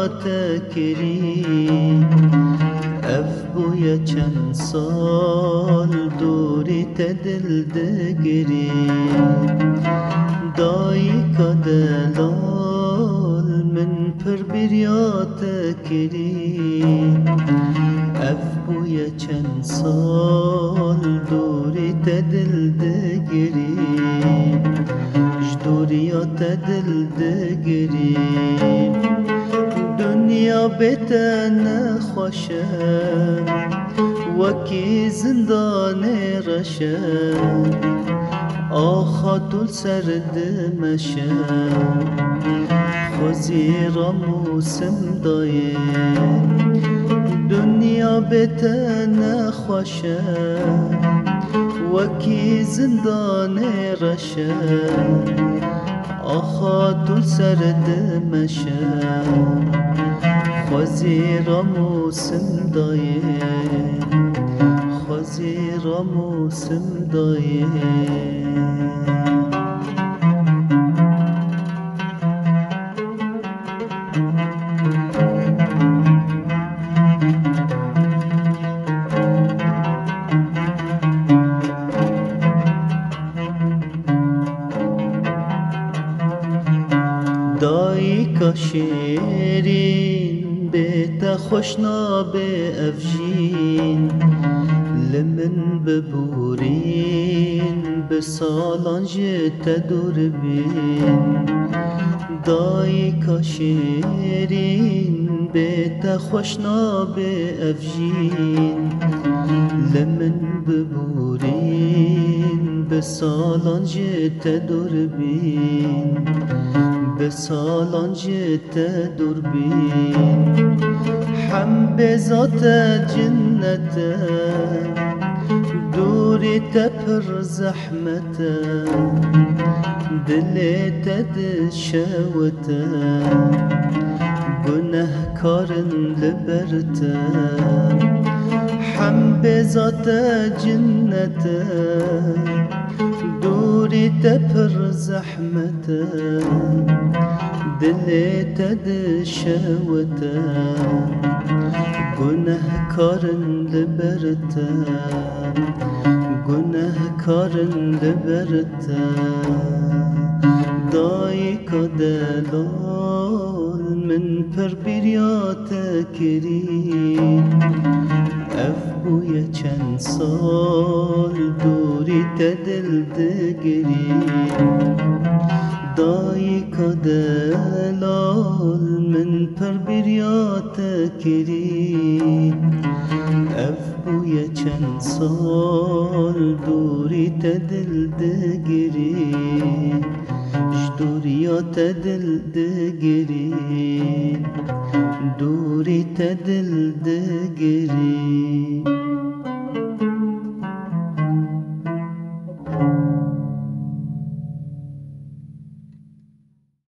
تکری اف بویا چند سال دوری تدل دگری دایی کدلال من پر بریا تکری اف بویا چند سال دوری تدل دگری جدوریا تدل دگری دنیا بتن خوشه وکی زندان رشه آخا طول سرد مشه خوزی را موسم دایه دنیا بتن خوشه وکی زندان رشه آخا طول سرد مشه خوزی را موسم دایه خوزی را موسم دایه دایی کا شیرین بیت خوشناب افجین لمن ببورین بسالان جت دور بین دایی کا شیرین بیت خوشناب افجین لمن ببورین بسالان جت دور بین بسالان جت دوربین هم به ذات جنت دوری تپر زحمت دلی تد شوت گناه کارن لبرت هم به ذات جنت دوری تپر زحمت دلی تد شوت گناه کارن لبرت گناه کارن لبرت دایی کدلال من پر بریا تکری اف بویا چند سال دوری تدل دگری دایی کدلال من پر بریا تکری اف بویا چند سال دوری تدل دگری جدوریا تدل دگری دوری تدل